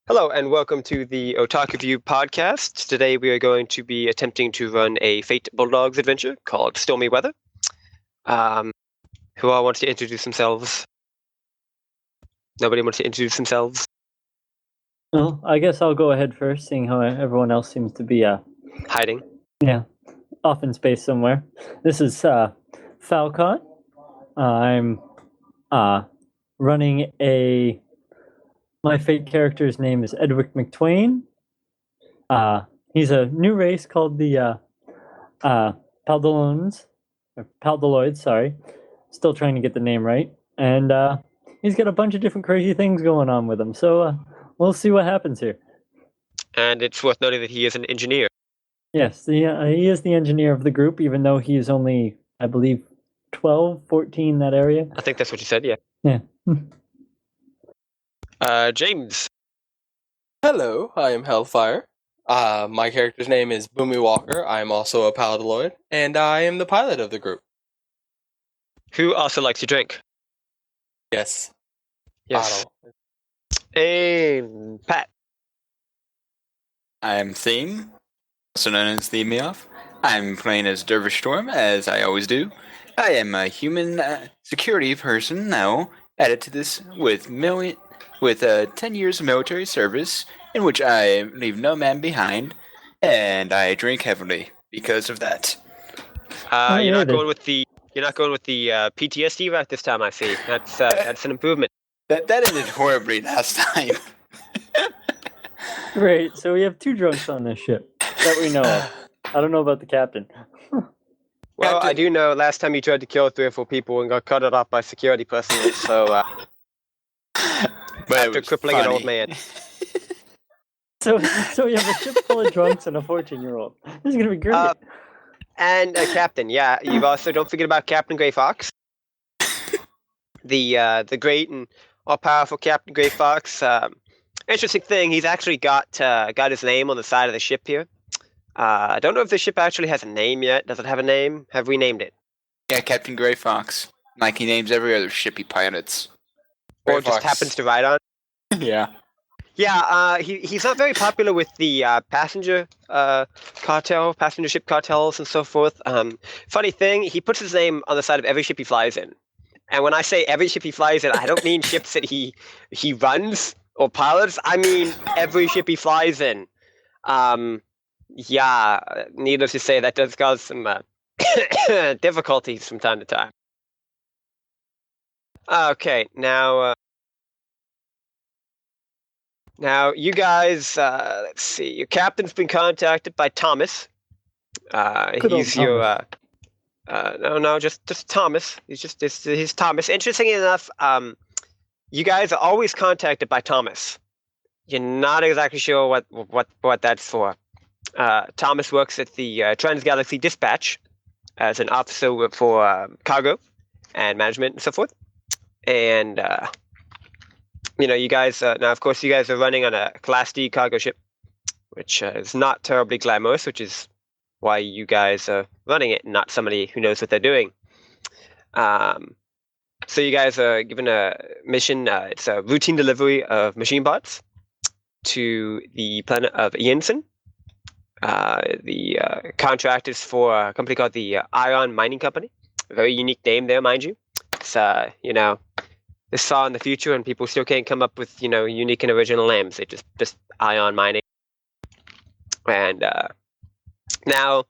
Hello and welcome to the Otaku View podcast. Today we are going to be attempting to run a Fate Bulldogs adventure called Stormy Weather. Who all wants to introduce themselves? Nobody wants to introduce themselves? Well, I guess I'll go ahead first, seeing how everyone else seems to be Hiding. off in space somewhere. This is Falcon. I'm running my fate character's name is Edward McTwain. He's a new race called the Paldaloids, sorry. Still trying to get the name right. And he's got a bunch of different crazy things going on with him. So we'll see what happens here. And it's worth noting that he is an engineer. Yes, he is the engineer of the group, even though he's only, I believe, 12, 14, that area. I think that's what you said, yeah. Yeah. James. Hello, I am Hellfire. My character's name is Boomy Walker. I am also a Paladaloid, and I am the pilot of the group. Who also likes to drink? Yes. Yes. Bottle. And Pat. I am Theme, also known as Theme Me Off. I'm playing as Dervish Storm, as I always do. I am a human security person now, added to this with 10 years of military service, in which I leave no man behind, and I drink heavily because of that. You're not going with the PTSD route this time, I see. That's an improvement. That ended horribly last time. Great. So we have two drunks on this ship that we know of. I don't know about the captain. Well, I do know last time you tried to kill 3 or 4 people and got cut off by security personnel, so after crippling an old man. So you have a ship full of drunks and a 14-year-old. This is going to be great. And a captain, yeah. You also don't forget about Captain Grey Fox. The great and all-powerful Captain Grey Fox. Interesting thing, he's actually got his name on the side of the ship here. I don't know if the ship actually has a name yet. Does it have a name? Have we named it? Yeah, Captain Grey Fox. Like he names every other ship he pilots. Or just happens to ride on? Yeah. Yeah, he's not very popular with the passenger ship cartels and so forth. Funny thing, he puts his name on the side of every ship he flies in. And when I say every ship he flies in, I don't mean ships that he runs or pilots. I mean every ship he flies in. Yeah, needless to say, that does cause some difficulties from time to time. Okay, now you guys, let's see. Your captain's been contacted by Thomas. He's your no, just Thomas. He's Thomas. Interestingly enough, you guys are always contacted by Thomas. You're not exactly sure what that's for. Thomas works at the Transgalaxy Dispatch as an officer for cargo and management and so forth. And you guys now, of course, you guys are running on a Class D cargo ship, which is not terribly glamorous, which is why you guys are running it, not somebody who knows what they're doing. So you guys are given a mission. It's a routine delivery of machine parts to the planet of Ianson. The contract is for a company called the Ion Mining Company. A very unique name there, mind you. It's this far in the future, and people still can't come up with unique and original names. They just Ion Mining. And now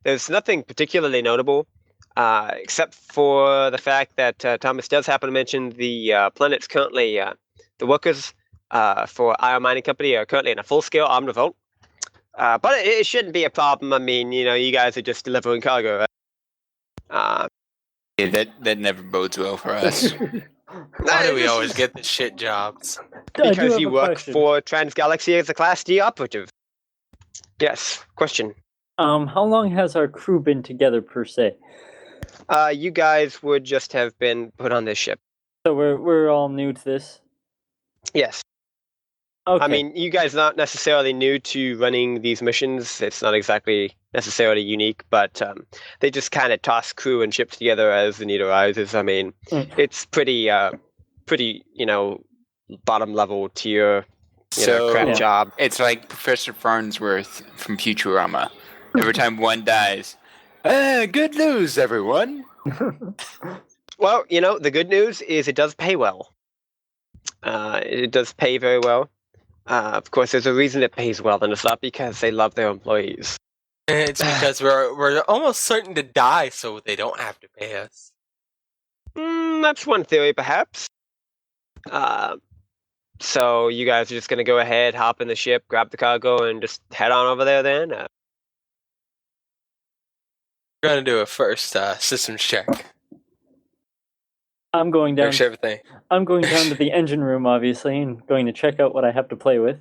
there's nothing particularly notable, except for the fact that Thomas does happen to mention the planet's currently the workers for Ion Mining Company are currently in a full-scale armed revolt. But it shouldn't be a problem. I mean, you guys are just delivering cargo, right? Yeah, that never bodes well for us. Why do we always get the shit jobs? Because you work for Transgalaxy as a Class D operative. Yes, question. How long has our crew been together, per se? You guys would just have been put on this ship. So we're all new to this? Yes. Okay. I mean, you guys are not necessarily new to running these missions. It's not exactly necessarily unique, but they just kind of toss crew and ships together as the need arises. I mean, It's pretty, bottom level tier crap Yeah. job. It's like Professor Farnsworth from Futurama. Every time one dies, good news, everyone. Well, the good news is it does pay well. It does pay very well. Of course, there's a reason it pays well, and it's not because they love their employees. It's because we're almost certain to die, so they don't have to pay us. That's one theory, perhaps. So you guys are just going to go ahead, hop in the ship, grab the cargo, and just head on over there then? We're gonna do a first systems check. I'm going down. Make sure everything. I'm going down to the engine room, obviously, and going to check out what I have to play with.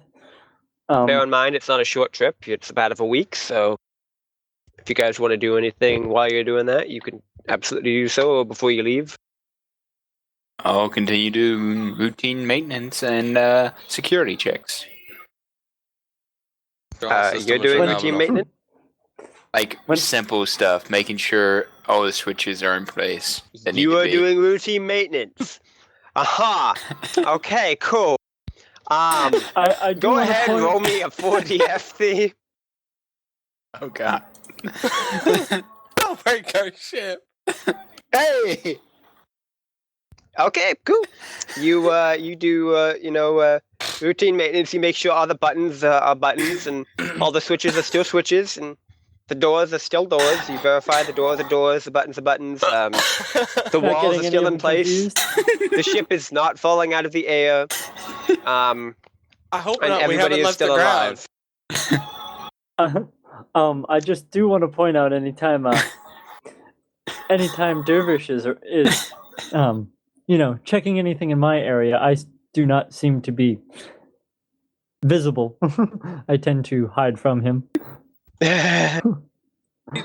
Bear in mind, it's not a short trip. It's about of a week, so if you guys want to do anything while you're doing that, you can absolutely do so before you leave. I'll continue to routine maintenance and security checks. You're doing routine maintenance? Like simple stuff, making sure all the switches are in place. You are doing routine maintenance. Aha! Okay, cool. I do Go wanna ahead, point- roll me a 4DF thief. Oh god. Don't break our ship. Hey! Okay, cool. You do routine maintenance. You make sure all the buttons are buttons and all the switches are still switches and the doors are still doors. You verify the doors are doors, the buttons are buttons. The Not walls getting are any still of in them place. The ship is not falling out of the air. I hope And not. We everybody haven't is left the still ground. alive. I just do want to point out anytime Dervish is checking anything in my area, I do not seem to be visible. I tend to hide from him.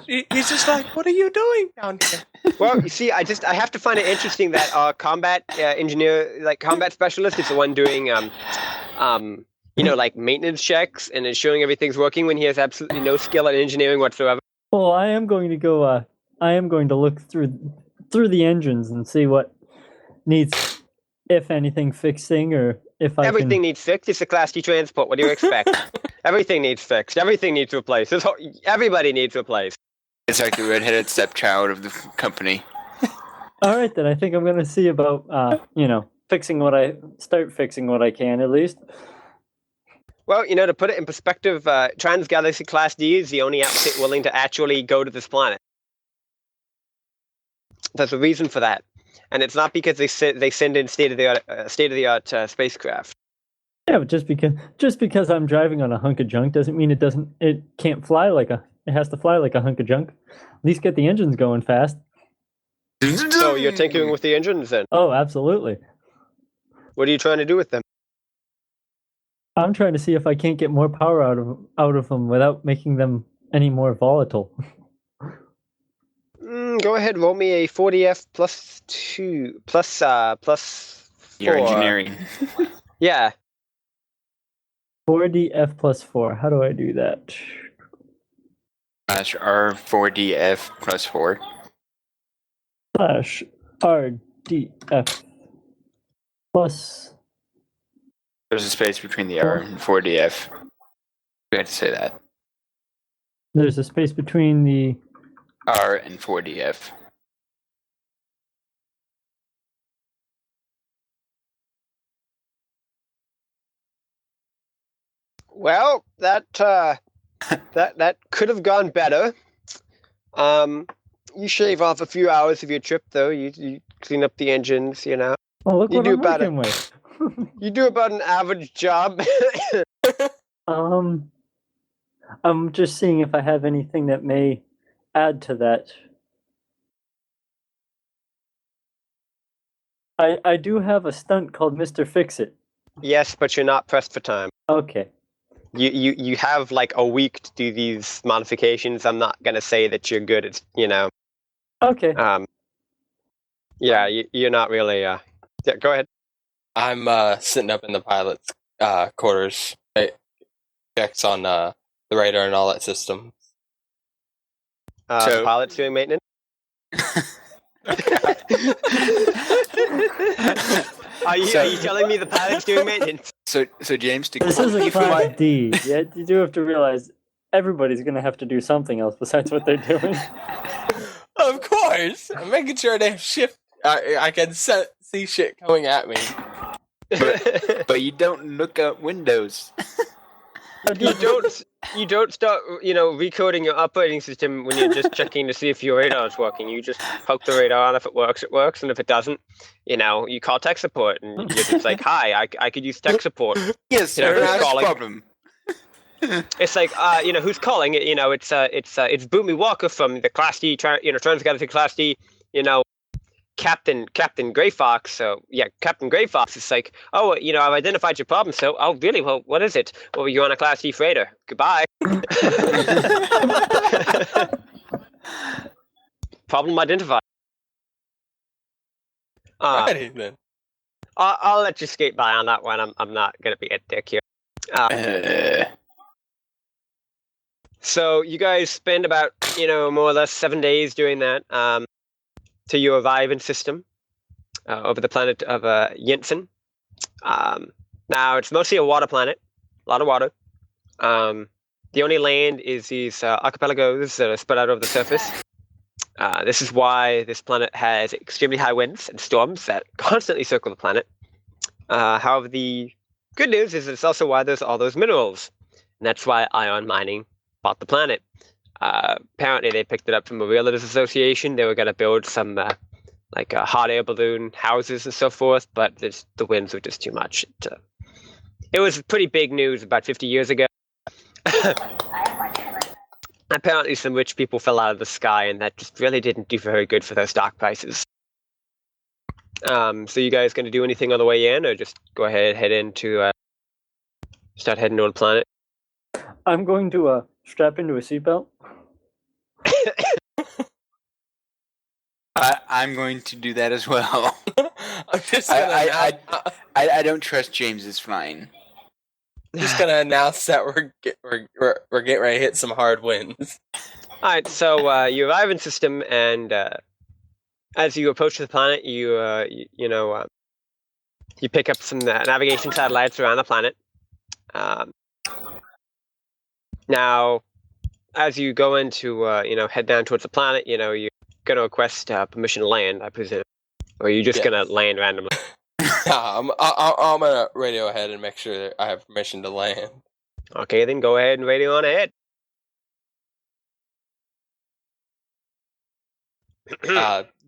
He's just like, what are you doing down here? Well, you see, I have to find it interesting that our combat engineer, like combat specialist, is the one doing maintenance checks and ensuring everything's working when he has absolutely no skill in engineering whatsoever. Well, I am going to go. I am going to look through the engines and see what needs, if anything, fixing, or if I Everything needs fixed. It's a Class D transport. What do you expect? Everything needs fixed. Everything needs replaced. Everybody needs replaced. It's like the redheaded stepchild of the company. All right, then I think I'm going to see about fixing what I can at least. Well, to put it in perspective, Trans-Galaxy Class D is the only outfit willing to actually go to this planet. There's a reason for that, and it's not because they send in state-of-the-art spacecraft. Yeah, but just because I'm driving on a hunk of junk doesn't mean it can't fly it has to fly like a hunk of junk. At least get the engines going fast. So you're tinkering with the engines then? Oh, absolutely. What are you trying to do with them? I'm trying to see if I can't get more power out of them without making them any more volatile. Go ahead, roll me a 40F plus 2 plus 4. Your engineering. Yeah. 4DF plus 4. How do I do that? R4DF plus 4. /RDF plus. There's a space between the R and 4DF. We had to say that. There's a space between the R and 4DF. Well, that could have gone better. You shave off a few hours of your trip, though. You clean up the engines, Oh, look You what do I'm about working with. You do about an average job. I'm just seeing if I have anything that may add to that. I do have a stunt called Mr. Fix-It. Yes, but you're not pressed for time. Okay. You have like a week to do these modifications. I'm not gonna say that you're good at Okay. Yeah, you're not really. Yeah, go ahead. I'm sitting up in the pilot's quarters. Checks on the radar and all that system. The pilot's doing maintenance. Are you telling me the pilot's doing maintenance? So James, to This is quote a you from class my D. Yet you do have to realize everybody's going to have to do something else besides what they're doing. Of course, I'm making sure they have shift. I can see shit coming at me. but you don't look out windows. You don't start, recoding your operating system when you're just checking to see if your radar is working. You just poke the radar on. If it works, and if it doesn't, you call tech support, and you're just like, "Hi, I could use tech support." Yes, sir. who's That's calling? problem. It's like, who's calling? It's Boomy Walker from the Class D, Transgalaxy Class D, Captain Gray Fox. So yeah, Captain Gray Fox is like, oh, I've identified your problem. So, oh, really? Well, what is it? Well, you're on a Class D freighter. Goodbye. Problem identified. Alrighty then. I'll let you skate by on that one. I'm not gonna be a dick here. So you guys spend about more or less 7 days doing that. To your arriving system over the planet of Yinsen. Now, it's mostly a water planet, a lot of water. The only land is these archipelagos that are spread out over the surface. This is why this planet has extremely high winds and storms that constantly circle the planet. However, the good news is it's also why there's all those minerals. And that's why ion mining bought the planet. Apparently, they picked it up from a realtors association. They were going to build some hot air balloon houses and so forth, but the winds were just too much. It was pretty big news about 50 years ago. Apparently, some rich people fell out of the sky, and that just really didn't do very good for their stock prices. So you guys going to do anything on the way in, or just go ahead, head into, start heading toward the planet? I'm going to strap into a seatbelt. I'm going to do that as well. I'm just gonna I don't trust James's flying. just gonna announce that we're getting ready to hit some hard winds. All right, so you arrive in system, and as you approach the planet, you pick up some navigation satellites around the planet. Now, as you go into head down towards the planet, you're gonna request permission to land, I presume, or are you just gonna land randomly? I'm gonna radio ahead and make sure that I have permission to land. Okay, then go ahead and radio on ahead.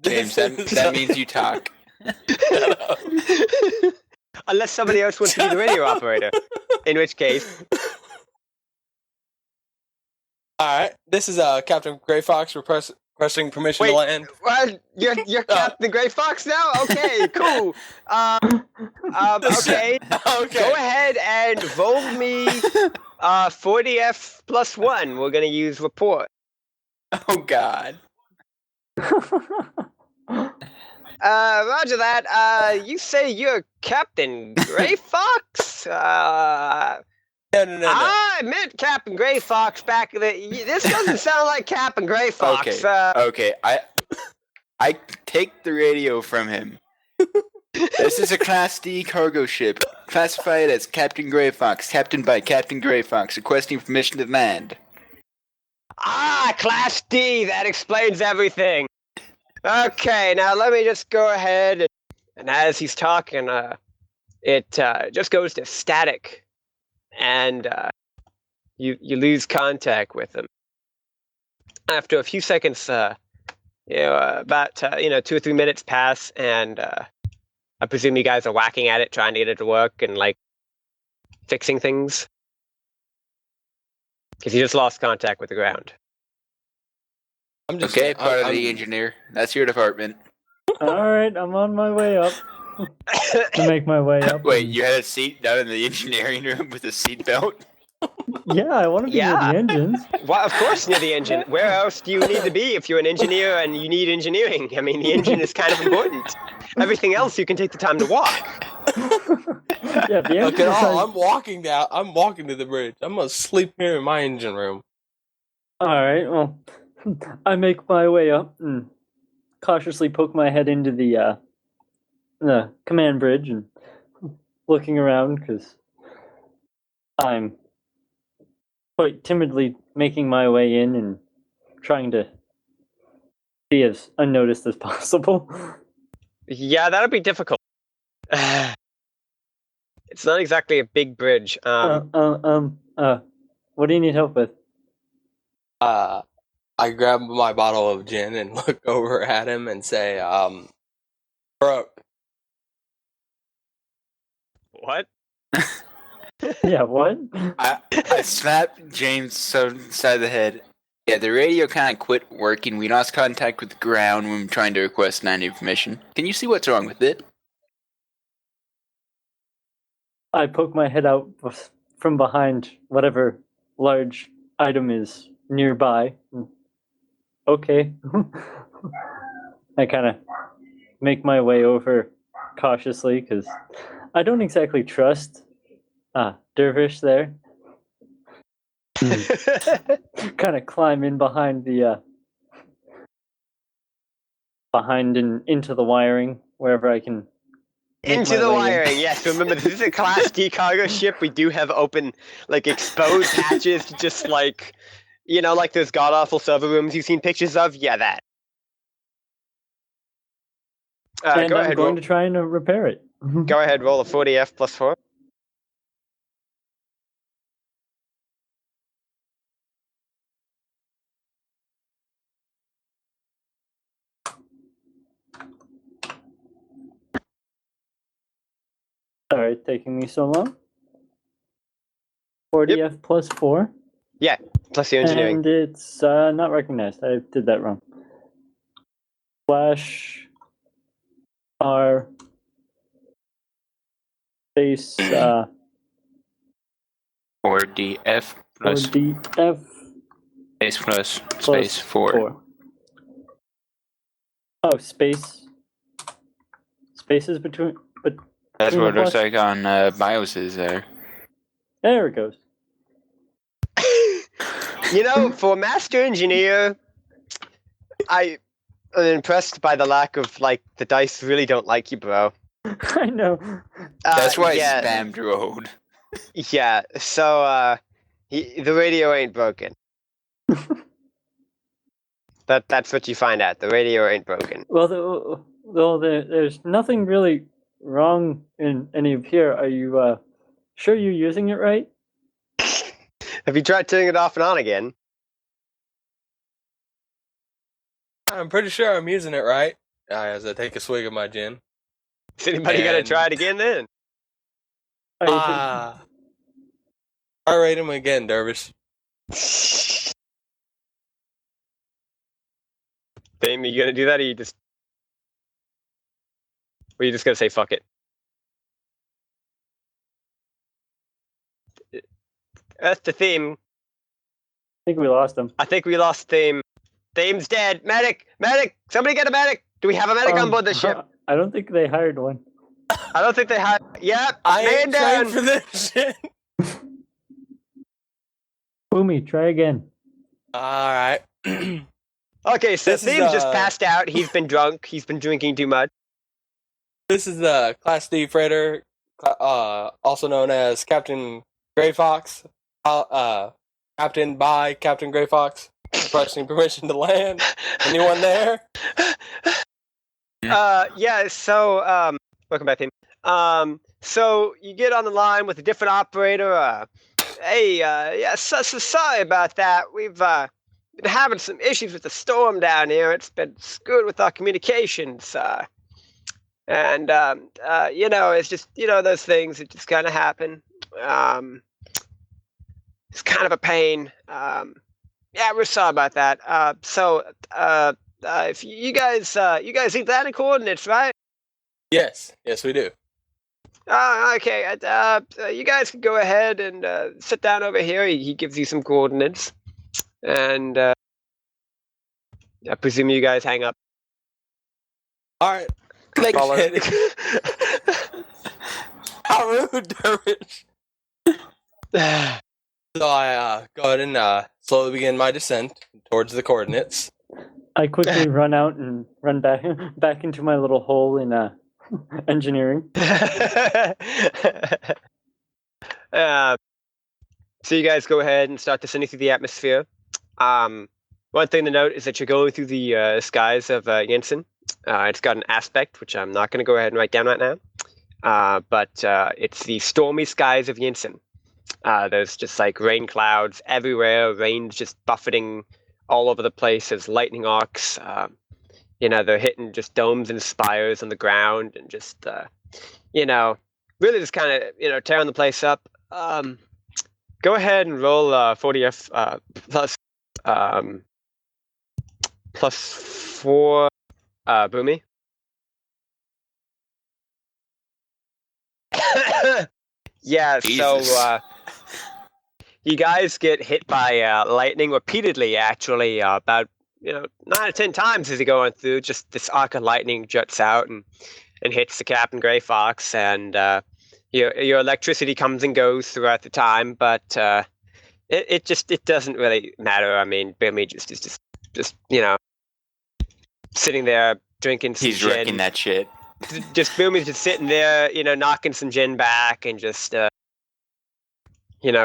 James, that means you talk. Unless somebody else wants to be the radio operator, in which case. All right, this is Captain Gray Fox requesting permission to land. Well, you're Captain Gray Fox now? Okay, cool. Okay. Go ahead and roll me 40F plus 1. We're gonna use report. Oh God. Roger that. You say you're Captain Gray Fox? No. I meant Captain Gray Fox back in this doesn't sound like Captain Gray Fox. Okay. I take the radio from him. This is a Class D cargo ship, classified as Captain Gray Fox, captained by Captain Gray Fox, requesting permission to land. Class D. That explains everything. Okay, now let me just go ahead and as he's talking, it just goes to static. And you lose contact with them. After a few seconds, about 2 or 3 minutes pass, and I presume you guys are whacking at it, trying to get it to work, and fixing things, because you just lost contact with the ground. I'm just part of the engineer. That's your department. All right, I'm on my way up. To make my way up. Wait, you had a seat down in the engineering room with a seat belt? Yeah, I want to be near the engines. Well, of course, near the engine. Where else do you need to be if you're an engineer and you need engineering? I mean, the engine is kind of important. Everything else you can take the time to walk. Yeah, the engine. Okay, I'm walking down. I'm walking to the bridge. I'm gonna sleep here in my engine room. All right. Well, I make my way up. And cautiously poke my head into the command bridge and looking around because I'm quite timidly making my way in and trying to be as unnoticed as possible. Yeah, that'll be difficult. It's not exactly a big bridge. What do you need help with? I grab my bottle of gin and look over at him and say, broke. What? Yeah, what? I slapped James side of the head. Yeah, the radio kind of quit working. We lost contact with the ground when trying to request 90 information. Can you see what's wrong with it? I poke my head out from behind whatever large item is nearby. Okay. I kind of make my way over cautiously because I don't exactly trust Dervish there. Kind of climb in behind behind and into the wiring wherever I can. Into the wiring, yes. Remember, this is a Class D cargo ship. We do have open, exposed hatches to just, like those god-awful server rooms you've seen pictures of? Yeah, that. And go I'm ahead, going to try and repair it. Go ahead, roll a 40F plus 4. Sorry, taking me so long. 40F plus 4. Yeah, plus your engineering. And it's not recognized. I did that wrong. Slash R space 4DF plus 4DF space plus space 4. Oh, space. Spaces between. That's between what it the looks plus? like on BIOSes there. There it goes. For Master Engineer, I am impressed by the lack of, the dice really don't like you, bro. I know. That's why yeah, I spammed road. Yeah, so, the radio ain't broken. That's what you find out. The radio ain't broken. Well, there's nothing really wrong in any of here. Are you sure you're using it right? Have you tried turning it off and on again? I'm pretty sure I'm using it right. As I take a swig of my gin. Is anybody gonna try it again then? I rate him again, Dervish. Dame, you gonna do that, or you just gonna say fuck it? That's the theme. I think we lost him. I think we lost Theme. Theme's dead. Medic! Somebody get a medic! Do we have a medic on board the ship? I don't think they hired one. I don't think they have. Yep, I man ain't down. trying for this shit. Boomy, try again. Alright. Okay, so This is, Theme's just passed out. He's been drunk. He's been drinking too much. This is the Class D freighter, also known as Captain Grey Fox. Captain by Captain Grey Fox. Requesting permission to land. Anyone there? Yeah, so, welcome back, Theme. So you get on the line with a different operator. Hey, yeah, so sorry about that. We've been having some issues with the storm down here. It's been screwed with our communications. And it's just, those things that just kind of happen. It's kind of a pain. Yeah, we're sorry about that. If you guys think that in coordinates, right? Yes, we do. Okay. You guys can go ahead and sit down over here. He gives you some coordinates, and I presume you guys hang up. All right. Thanks, Follow. Eddie. How rude, Dervish. So I go ahead and slowly begin my descent towards the coordinates. I quickly run out and run back into my little hole in engineering. So you guys go ahead and start descending through the atmosphere. One thing to note is that you're going through the skies of Jensen. It's got an aspect, which I'm not going to go ahead and write down right now. But it's the stormy skies of Jensen. There's just like rain clouds everywhere, rain's just buffeting all over the place. There's lightning arcs. They're hitting just domes and spires on the ground and just, really just kind of, tearing the place up. Go ahead and roll 40F plus 4 Boomy. Yeah, Jesus. so you guys get hit by lightning repeatedly, actually, about 9 or 10 times as you're going through. Just this arc of lightning juts out and hits the Captain Gray Fox, and your electricity comes and goes throughout the time, but it doesn't really matter. I mean, Billy is just sitting there drinking some He's gin. wrecking that shit. Just Boomy's just sitting there, knocking some gin back and just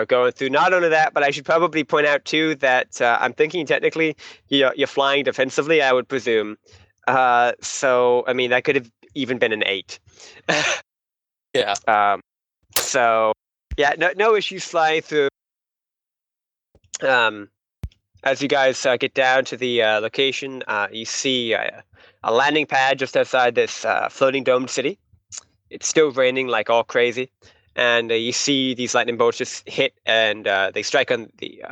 going through. Not only that, but I should probably point out too that I'm thinking technically you're flying defensively, I would presume. So I mean that could have even been an 8. Yeah. So yeah, no issues flying through. As you guys get down to the location, you see a landing pad just outside this floating domed city. It's still raining like all crazy, and you see these lightning bolts just hit, and they strike on the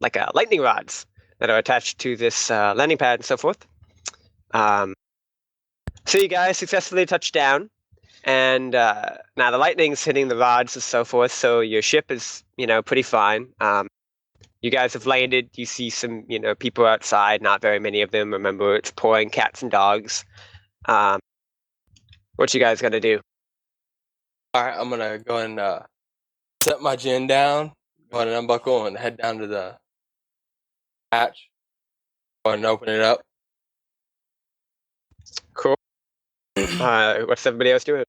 lightning rods that are attached to this landing pad and so forth. So you guys successfully touch down, and now the lightning's hitting the rods and so forth, so your ship is, pretty fine. You guys have landed. You see some, people outside, not very many of them. Remember, it's pouring cats and dogs. What you guys gonna do? All right, I'm gonna go and set my gin down, go ahead and unbuckle, and head down to the hatch. Go ahead and open it up. Cool. What's everybody else doing?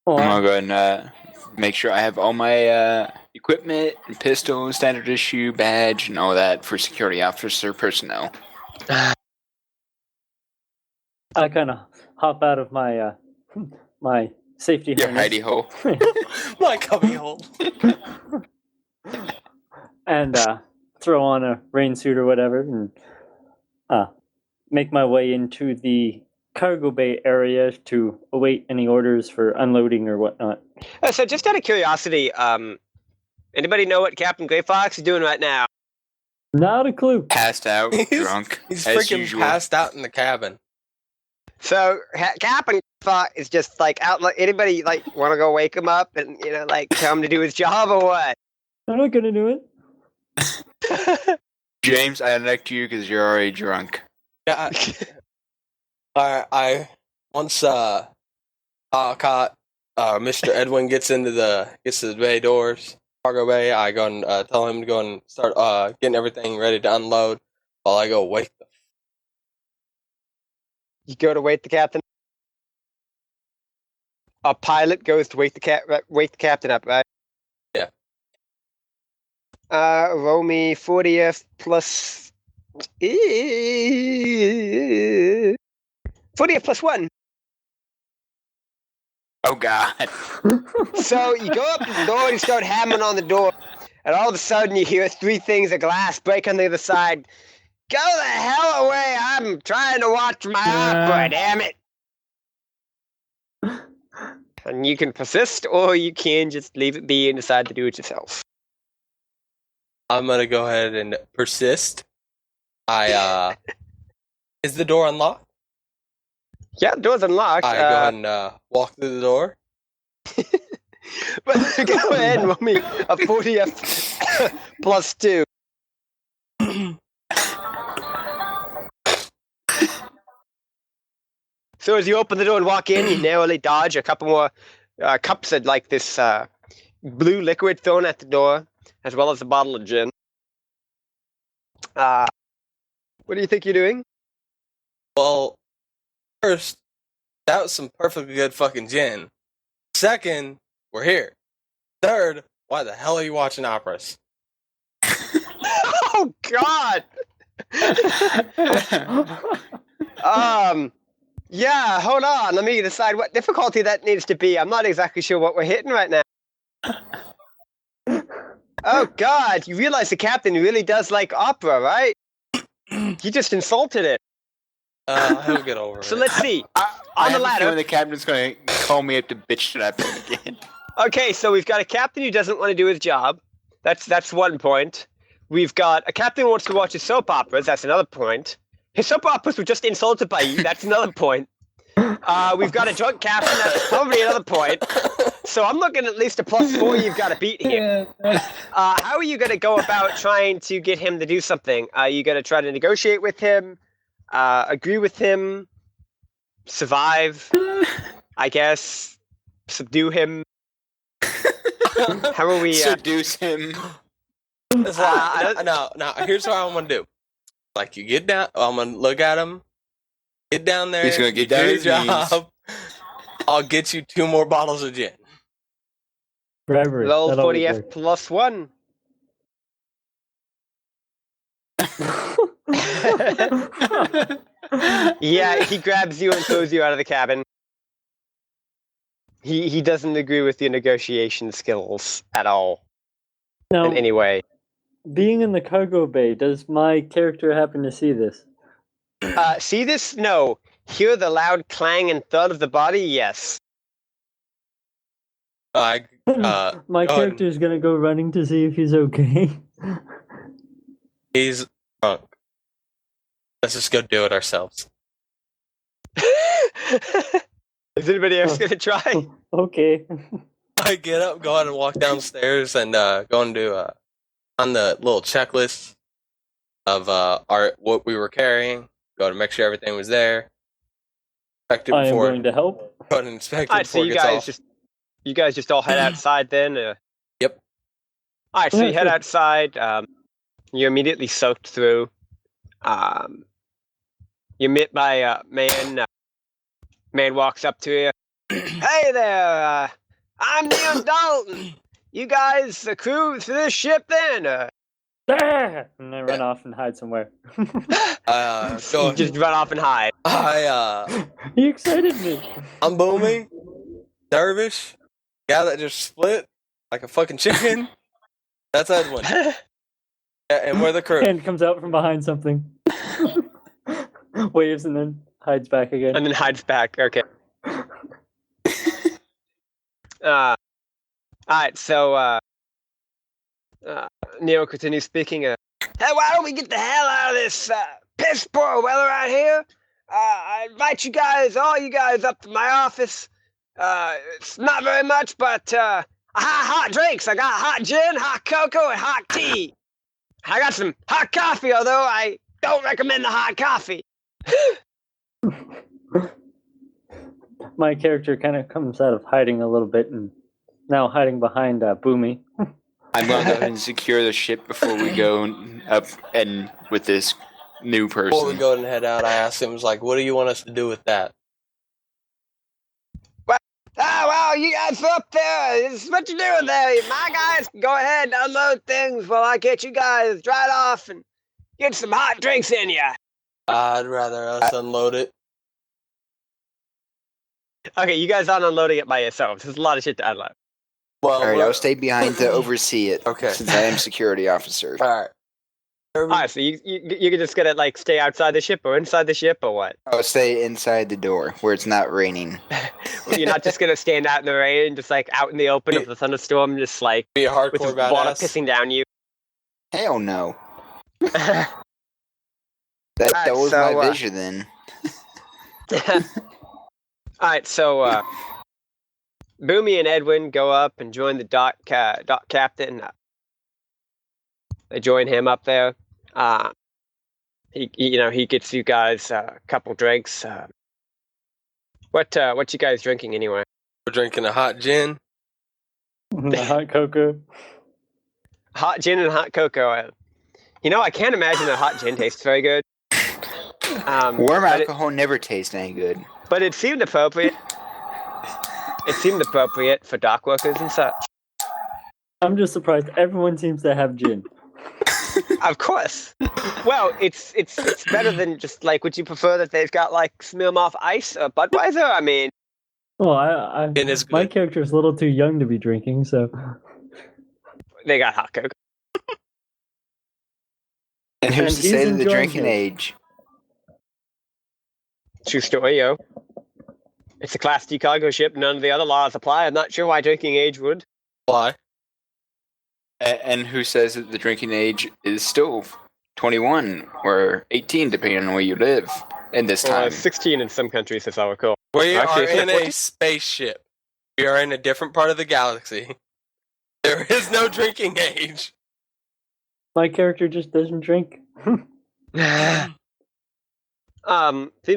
Oh, I'm gonna go ahead and make sure I have all my equipment, pistol, standard issue, badge, and all that for security officer personnel. I kind of hop out of my my safety Your harness hidey hole. My cubby hole. and throw on a rain suit or whatever, and make my way into the cargo bay area to await any orders for unloading or whatnot. So just out of curiosity, anybody know what Captain Gray Fox is doing right now? Not a clue. Passed out, drunk, He's as freaking usual. passed out in the cabin. So Captain Fox is just like out. Like anybody like want to go wake him up and tell him to do his job or what? I'm not gonna do it. James, I elect you because you're already drunk. Yeah. I once caught Mr. Edwin gets to the bay doors, cargo bay. I go and tell him to go and start getting everything ready to unload while I go wake the. You go to wake the captain. A pilot goes to wake the captain up, right? Yeah. Roll me 40F plus 40F plus 1. Oh God! So you go up to the door and you start hammering on the door, and all of a sudden you hear 3 things of glass break on the other side. Go the hell away! I'm trying to watch my opera, damn it! And you can persist, or you can just leave it be and decide to do it yourself. I'm gonna go ahead and persist. Is the door unlocked? Yeah, the door's unlocked. I go ahead and walk through the door. But go ahead and roll me a 40F plus 2. So as you open the door and walk in, you narrowly dodge a couple more cups of like this blue liquid thrown at the door, as well as a bottle of gin. What do you think you're doing? Well, first, that was some perfectly good fucking gin. Second, we're here. Third, why the hell are you watching operas? Oh God. Yeah, hold on. Let me decide what difficulty that needs to be. I'm not exactly sure what we're hitting right now. Oh God, you realize the captain really does like opera, right? He just insulted it. He'll get over So it. let's see. I On the have a ladder. feeling the captain's going to call me up to bitch slap him again. Okay, so we've got a captain who doesn't want to do his job. That's one point. We've got a captain who wants to watch his soap operas. That's another point. His soap operas were just insulted by you. That's another point. We've got a drunk captain. That's probably another point. So I'm looking at least a +4 you've got to beat here. How are you going to go about trying to get him to do something? Are you going to try to negotiate with him? Agree with him? Survive? I guess. Subdue him? How are we... Seduce him. It's like, no, here's what I'm going to do. Like, you get down, I'm going to look at him, get down there, He's gonna get down do his your knees. job. I'll get you 2 more bottles of gin. Bribery. Roll That always 40F works. +1. Yeah, he grabs you and throws you out of the cabin. He doesn't agree with your negotiation skills at all Now, in any way. being in the cargo bay, does my character happen to see this? See this? No. Hear the loud clang and thud of the body? Yes. My go ahead. character is gonna go running to see if he's okay. He's drunk. Let's just go do it ourselves. Is anybody else gonna try? Okay. I get up, go out and walk downstairs and go and do on the little checklist of what we were carrying. Go to make sure everything was there. Inspect it I am before. going to help. Go ahead and inspect it Alright, so before it you gets off. guys just all head outside then? Yep. Alright, so Yeah, you head sure. outside. You're immediately soaked through. You're met by a man. Man walks up to you. Hey there, I'm Neil Dalton. You guys the crew for this ship then? Ah! And I run off and hide somewhere. Go You just run off and hide. You excited me. I'm booming. Dervish. Guy that just split like a fucking chicken. That's Edwin. And we're the crew. And comes out from behind something. Waves and then hides back again. And then hides back. Okay. Alright, so Neo continues speaking. Hey, why don't we get the hell out of this piss poor weather out here? I invite you guys, all you guys, up to my office. It's not very much, but hot drinks. I got hot gin, hot cocoa, and hot tea. I got some hot coffee, although I don't recommend the hot coffee. My character kind of comes out of hiding a little bit and now hiding behind Boomy. I'm going to go ahead and secure the ship before we go up and with this new person. Before we go ahead and head out, I asked him, like, what do you want us to do with that? Well, you guys are up there. This is what you're doing there. My guys can go ahead and unload things while I get you guys dried off and get some hot drinks in you. I'd rather us unload it. Okay, you guys aren't unloading it by yourselves. There's a lot of shit to unload. Well, Alright, I'll stay behind to oversee it. Okay. Since I am security officer. Alright. Alright, so you're just gonna like stay outside the ship or inside the ship or what? I'll stay inside the door where it's not raining. You're not just gonna stand out in the rain, just like out in the open of the thunderstorm, just like Be a with hardcore the water badass. pissing down you. Hell no. Alright, That was so, my vision then. Alright, so Boomy and Edwin go up and join the dock captain. They join him up there. He gets you guys a couple drinks. What you guys drinking anyway? We're drinking a hot gin. The hot cocoa. Hot gin and hot cocoa. I can't imagine a hot gin tastes very good. Warm but alcohol never tastes any good. But it seemed appropriate. It seemed appropriate for dock workers and such. I'm just surprised. Everyone seems to have gin. Of course. Well, it's better than just like. Would you prefer that they've got like Smirnoff Ice or Budweiser? I mean, Well, Gin is my good. character is a little too young to be drinking, so they got hot coke. And who's And to he's say that the enjoying drinking his. age? True story, yo. It's a Class D cargo ship. None of the other laws apply. I'm not sure why drinking age would. Why? And who says that the drinking age is still 21 or 18, depending on where you live in this time? 16 in some countries, if I recall. We Actually, are it's in like a spaceship. We are in a different part of the galaxy. There is no drinking age. my character just doesn't drink. Then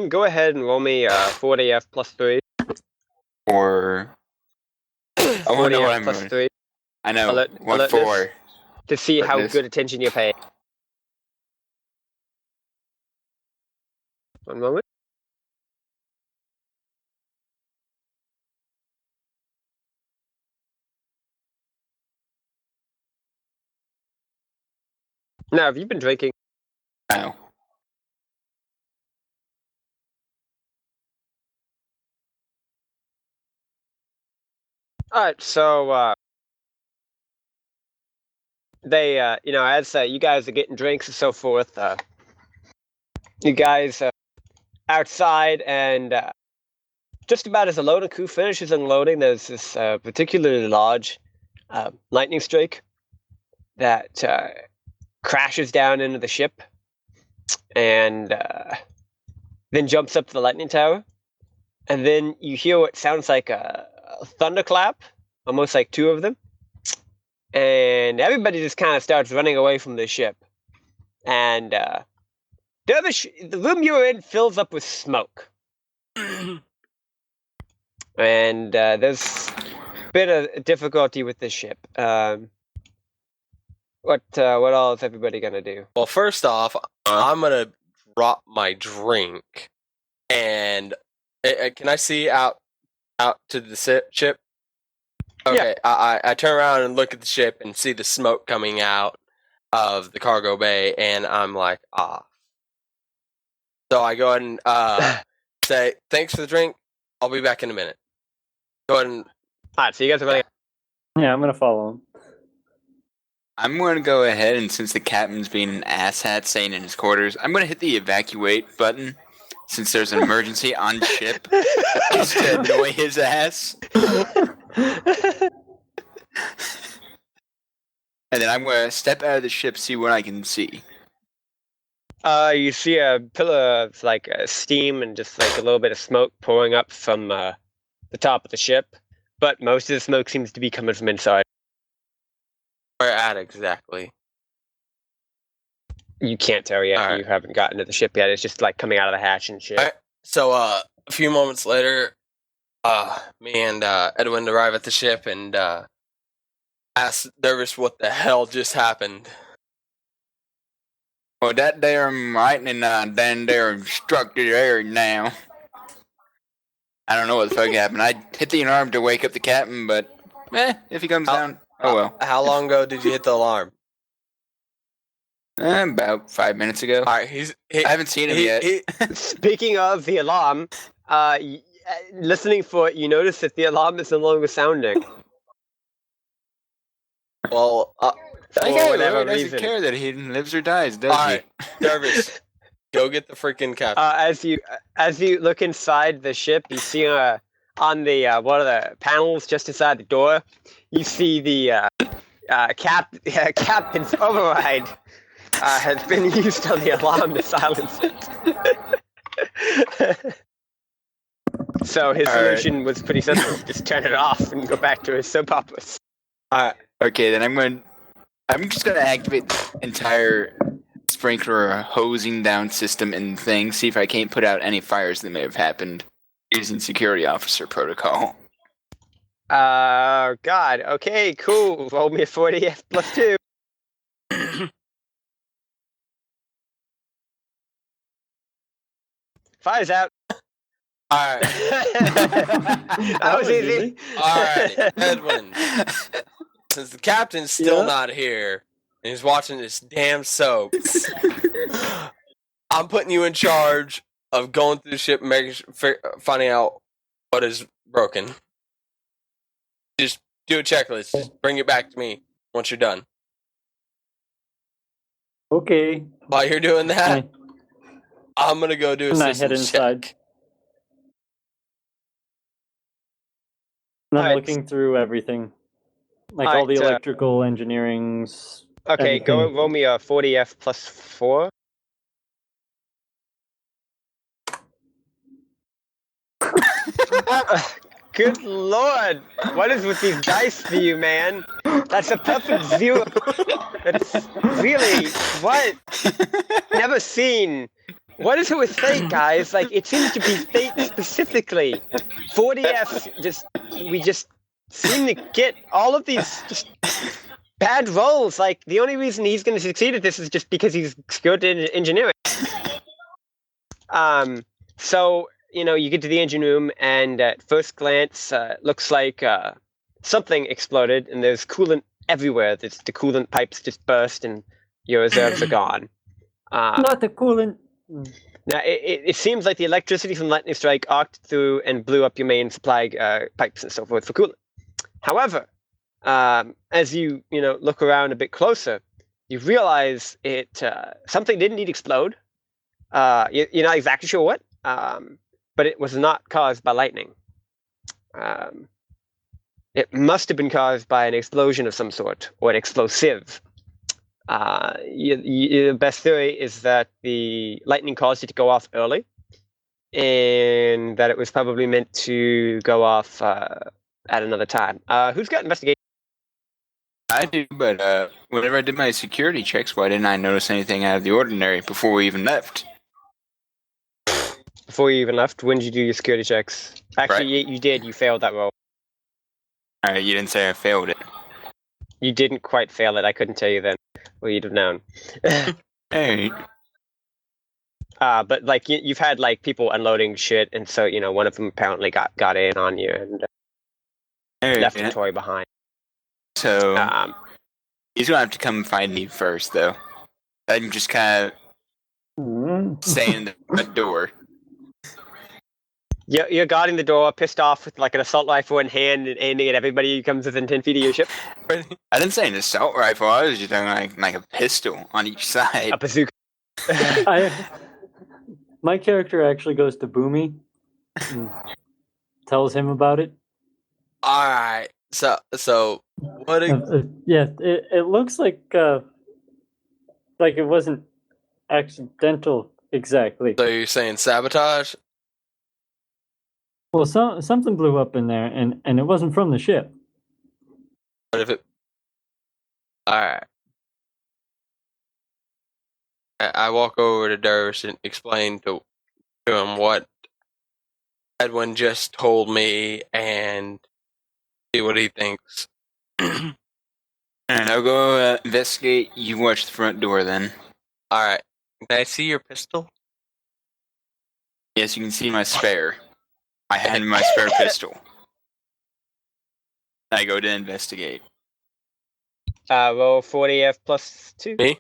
go ahead and roll me 40F plus 3. Or I want to know what 40F I'm plus doing. 3 I know. Alert- What alertness. for? to see how Alertness. good attention you're paying. One moment. Now, have you been drinking? No. Alright, so, they, as you guys are getting drinks and so forth, you guys outside, and just about as the loading crew finishes unloading, there's this particularly large lightning strike that crashes down into the ship and then jumps up to the lightning tower. And then you hear what sounds like a thunderclap, almost like two of them. And everybody just kind of starts running away from the ship. And the room you were in fills up with smoke. And there's been a difficulty with this ship. What all is everybody gonna do? Well, first off, I'm gonna drop my drink, and can I see out to the ship? Okay, I turn around and look at the ship and see the smoke coming out of the cargo bay, and I'm like, ah. So I go ahead and say, thanks for the drink. I'll be back in a minute. Go ahead and Alright, so you guys are running. Yeah, I'm gonna follow him. I'm going to go ahead, and since the captain's being an asshat staying in his quarters, I'm going to hit the evacuate button since there's an emergency on ship just to annoy his ass. And then I'm going to step out of the ship, see what I can see. You see a pillar of like steam and just like a little bit of smoke pouring up from the top of the ship, but most of the smoke seems to be coming from inside. where at exactly? You can't tell yet. Alright. You haven't gotten to the ship yet. It's just like coming out of the hatch and shit. Alright. So a few moments later, me and Edwin arrive at the ship and ask Dervish what the hell just happened. Well, that there lightning down there struck the air now. I don't know what the fuck happened. I hit the alarm to wake up the captain, but if he comes down, oh well. How long ago did you hit the alarm? About 5 minutes ago. Alright, I haven't seen him yet. Speaking of the alarm, listening for it, you notice that the alarm is no longer sounding. well, That For guy whatever really doesn't reason. care that he lives or dies, does Alright, he? Dervish, go get the freaking captain. As you look inside the ship, you see on the one of the panels just inside the door, you see the captain's override has been used on the alarm to silence it. So his Alright. solution was pretty simple: just turn it off and go back to his soap operas. Alright, Okay, then I'm just gonna activate the entire sprinkler hosing down system and thing, see if I can't put out any fires that may have happened using security officer protocol. God. Okay, cool. Roll me a 40F plus 2. Fire's out. Alright. That was easy. Alright, Edwin. Since the captain's still not here, and he's watching this damn soap, I'm putting you in charge of going through the ship and finding out what is broken. Just do a checklist. Just bring it back to me once you're done. Okay. While you're doing that, I'm gonna go do a And I head systems inside. check. And I'm Alright. looking through everything. Like all the Alright, electrical engineerings. Okay, go Everything. roll me a 40F plus 4. Good lord! What is with these dice for you, man? That's a perfect 0. That's really what? Never seen. What is it with fate, guys? Like, it seems to be fate specifically. 40F, we just seem to get all of these just bad rolls. Like, the only reason he's going to succeed at this is just because he's good at engineering. So, you get to the engine room, and at first glance, looks like something exploded, and there's coolant everywhere. The coolant pipes just burst, and your reserves are gone. Not the coolant. Now, it seems like the electricity from the lightning strike arced through and blew up your main supply pipes and so forth for coolant. However, as you look around a bit closer, you realize something didn't need explode. You're not exactly sure what, but it was not caused by lightning. It must have been caused by an explosion of some sort, or an explosive. Your best theory is that the lightning caused it to go off early, and that it was probably meant to go off at another time. Who's got investigation? I do, but whenever I did my security checks, why didn't I notice anything out of the ordinary before we even left? Before you even left, when did you do your security checks? Actually, Right. you did. You failed that roll. Alright, you didn't say I failed it. You didn't quite fail it. I couldn't tell you then. Well, you'd have known. Hey. But like you've had like people unloading shit, and so one of them apparently got in on you and left a toy behind. So he's gonna have to come find me first, though. I'm just kind of staying in the front door. You're guarding the door, pissed off with like an assault rifle in hand and aiming at everybody who comes within 10 feet of your ship. I didn't say an assault rifle. I was just doing like a pistol on each side. A bazooka. My character actually goes to Boomy and tells him about it. Alright, so what? Yeah, it looks like it wasn't accidental exactly. So you're saying sabotage? Well, something blew up in there, and it wasn't from the ship. What if it? Alright. I walk over to Dervish and explain to him what Edwin just told me and see what he thinks. And I'll go investigate. You watch the front door then. Alright. Can I see your pistol? Yes, you can see my spare. I had my spare pistol. I go to investigate. Roll 40F plus 2. Me?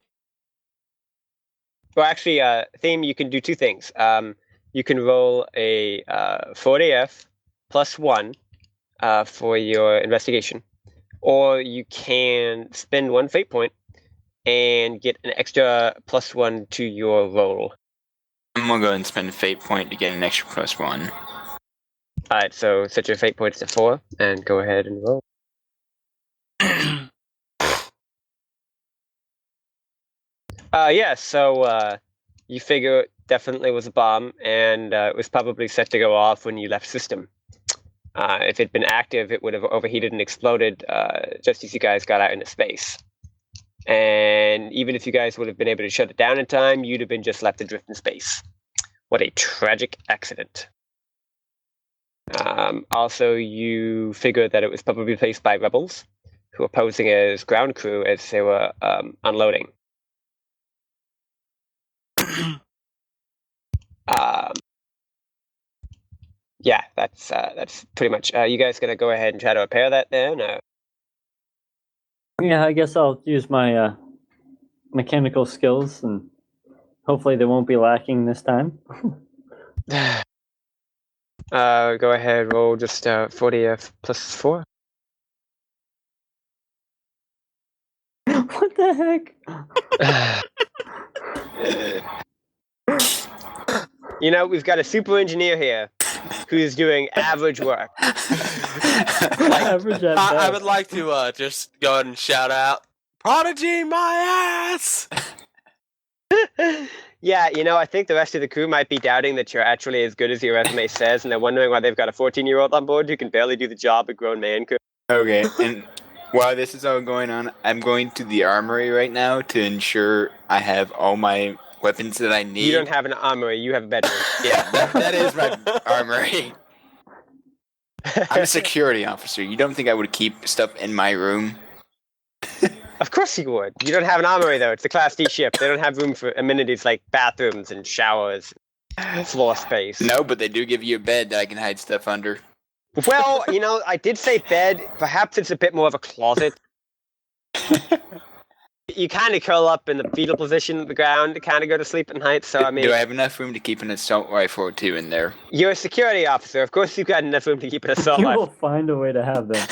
Well, actually, Theme, you can do two things. You can roll a 40F plus 1 for your investigation, or you can spend 1 fate point and get an extra plus 1 to your roll. I'm gonna go ahead and spend a fate point to get an extra plus 1. Alright, so set your fate points to 4 and go ahead and roll. So you figure it definitely was a bomb, and it was probably set to go off when you left system. If it'd been active, it would have overheated and exploded just as you guys got out into space. And even if you guys would have been able to shut it down in time, you'd have been just left adrift in space. What a tragic accident. Also, you figure that it was probably placed by rebels who were posing as ground crew as they were unloading. yeah, that's pretty much. You guys gonna go ahead and try to repair that then? Yeah, I guess I'll use my mechanical skills, and hopefully they won't be lacking this time. Go ahead, roll just 40F plus 4. What the heck? You know, we've got a super engineer here who's doing average work. Average at I best. would like to just go ahead and shout out, Prodigy my ass! Yeah, you know, I think the rest of the crew might be doubting that you're actually as good as your resume says, and they're wondering why they've got a 14-year-old on board who can barely do the job a grown man could. Okay, and while this is all going on, I'm going to the armory right now to ensure I have all my weapons that I need. You don't have an armory, you have a bedroom. Yeah, that is my armory. I'm a security officer. You don't think I would keep stuff in my room? Of course you would. You don't have an armory, though. It's a Class D ship. They don't have room for amenities like bathrooms and showers, floor space. No, but they do give you a bed that I can hide stuff under. Well, you know, I did say bed. Perhaps it's a bit more of a closet. You kind of curl up in the fetal position at the ground to kind of go to sleep at night, so I mean... Do I have enough room to keep an assault rifle or two in there? You're a security officer. Of course you've got enough room to keep an assault You rifle. will find a way to have them.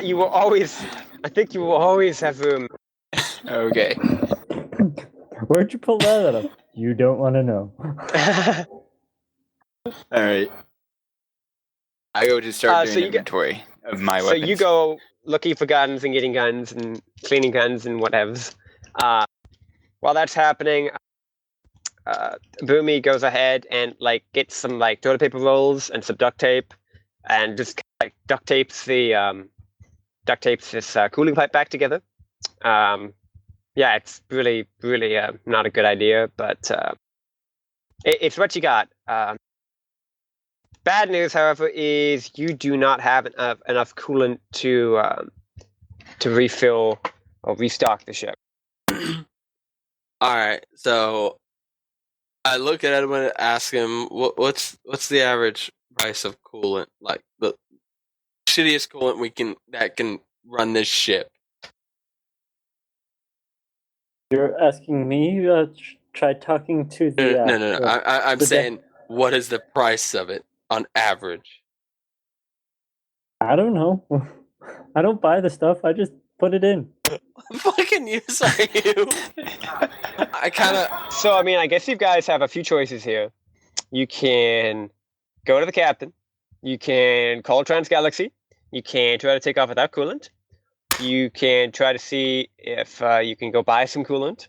You will always... I think you will always have room. Okay. Where'd you pull that out of? You don't want to know. Alright. I go to start so doing you get- inventory of my So weapons. you go looking for guns and getting guns and cleaning guns and whatevs. While that's happening, Boomy goes ahead and like gets some like toilet paper rolls and some duct tape, and just like duct tapes this cooling pipe back together. Yeah, it's really not a good idea, but it's what you got. Bad news, however, is you do not have enough coolant to refill or restock the ship. Alright, so I look at Edwin and ask him, what's the average price of coolant? Like, the shittiest coolant that can run this ship. You're asking me? Try talking to the. No. I'm the saying, what is the price of it on average? I don't know. I don't buy the stuff. I just put it in. Fucking use are you? I kind of. So, I mean, I guess you guys have a few choices here. You can go to the captain. You can call Transgalaxy. You can try to take off without coolant. You can try to see if you can go buy some coolant.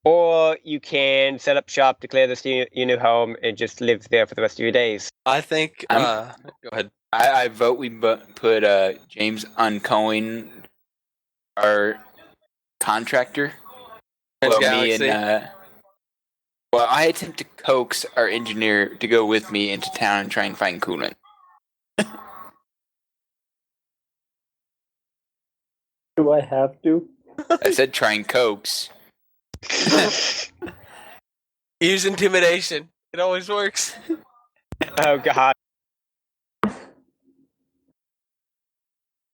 Or you can set up shop, declare this your new home, and just live there for the rest of your days. I think. Go ahead. I vote we put James Uncoin, our contractor. Well, me and well, I attempt to coax our engineer to go with me into town and try and find coolant. Do I have to? I said try and coax. Use intimidation. It always works. Oh, God.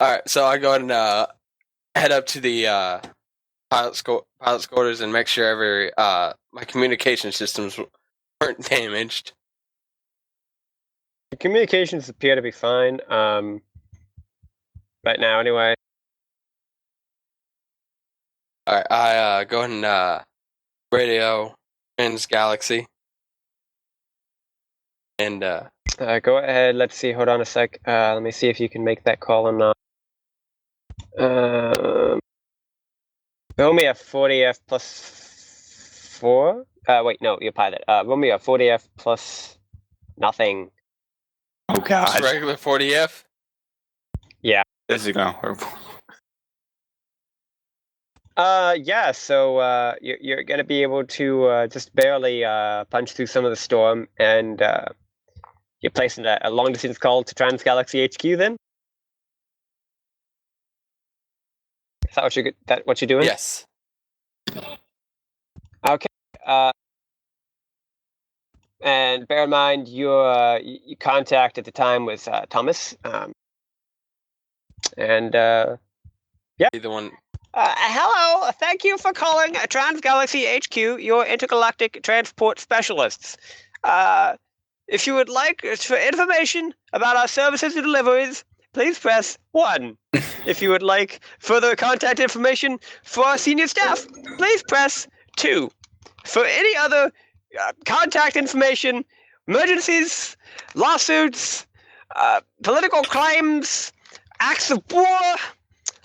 Alright, so I go ahead and head up to the pilot's quarters and make sure my communication systems weren't damaged. The communications appear to be fine. Right now, anyway. Alright, I go ahead and radio Transgalaxy. And Go ahead. Let's see. Hold on a sec. Let me see if you can make that call or not. Roll me a 40F plus 4. Wait, no, you're pilot. Roll me a 40F plus nothing. Oh just God, regular 40F. this is going horrible. Yeah. So you're gonna be able to just barely punch through some of the storm, and you're placing a long distance call to Transgalaxy HQ. Then is that what you're doing? Yes. Okay. And bear in mind, your contact at the time was Thomas. Either one. Hello, thank you for calling Transgalaxy HQ, your intergalactic transport specialists. If you would like for information about our services and deliveries, please press 1. If you would like further contact information for our senior staff, please press 2. For any other contact information, emergencies, lawsuits, political crimes, acts of war,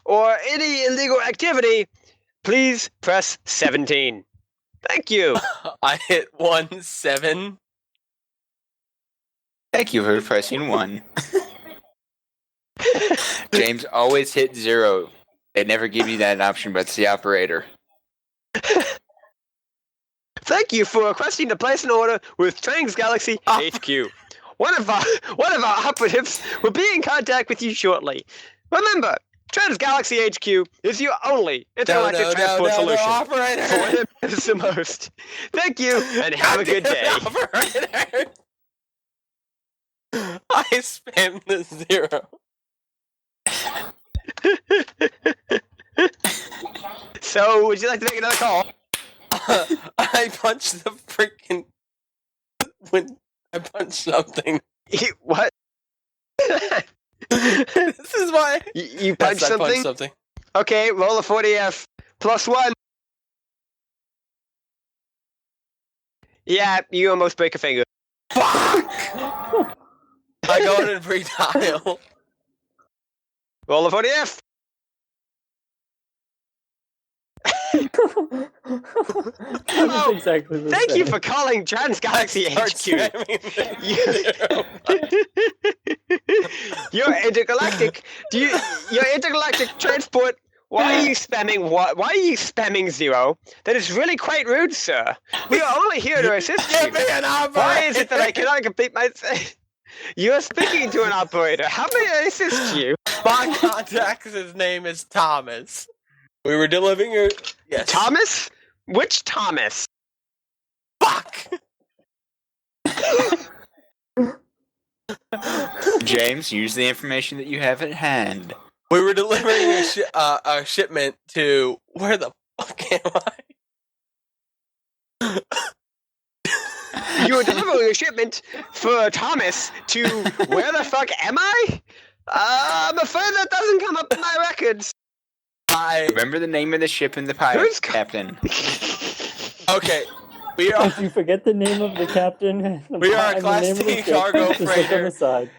or any illegal activity, please press 17. Thank you. I hit 1-7. Thank you for pressing 1. James always hit 0. They never give you that option, but it's the operator. Thank you for requesting to place an order with Transgalaxy HQ. One of our operatives will be in contact with you shortly. Remember, Transgalaxy HQ is your only intergalactic transport solution. Operator. For when it matters the most. Thank you, and have a good day. Operator. I spammed the 0. So, would you like to make another call? I punched the freaking. When I punched something. What? This is why. You punched Yes, I something? punched something. Okay, roll a 40F. +1. Yeah, you almost break a finger. Fuck! I got in pre-dial. Roll a 40F. Hello. Exactly the Thank same. you for calling Transgalaxy HQ. You're intergalactic. Your intergalactic transport. Why are you spamming what? Why are you spamming 0? That is really quite rude, sir. We are only here to assist you. Give me an operator. Why is it that I cannot complete my? You are speaking to an operator. How may I assist you? My contact's name is Thomas. We were delivering your. Yes. Thomas? Which Thomas? Fuck! James, use the information that you have at hand. We were delivering a shipment to. Where the fuck am I? You were delivering a shipment for Thomas to where the fuck am I? I'm afraid that doesn't come up in my records. Remember the name of the ship and the pirate, Who's Captain. Okay, we are. If you forget the name of the captain, We are a and the Class name of the D ship, cargo just look on freighter. the side.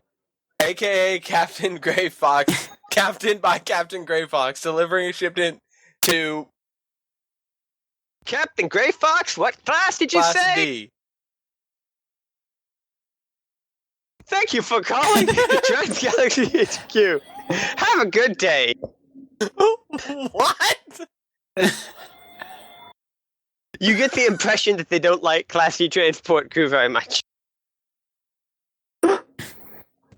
AKA Captain Gray Fox, captained by Captain Gray Fox, delivering a shipment to Captain Gray Fox, what class did you Class say? D. Thank you for calling Transgalaxy HQ. Have a good day. What? You get the impression that they don't like Class D transport crew very much.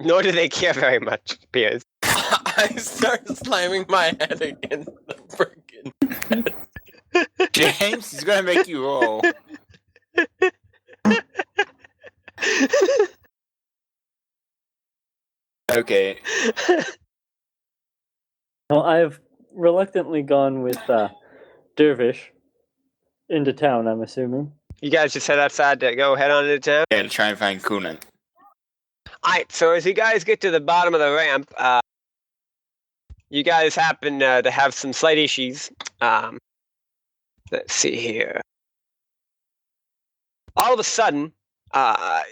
Nor do they care very much, Piers. I start slamming my head against the freaking. James is gonna make you roll. Okay. Well, I've reluctantly gone with Dervish into town, I'm assuming. You guys just head outside to go head on into town? Yeah, to try and find Coolant. Alright, so as you guys get to the bottom of the ramp, you guys happen to have some slight issues. Let's see here. All of a sudden, a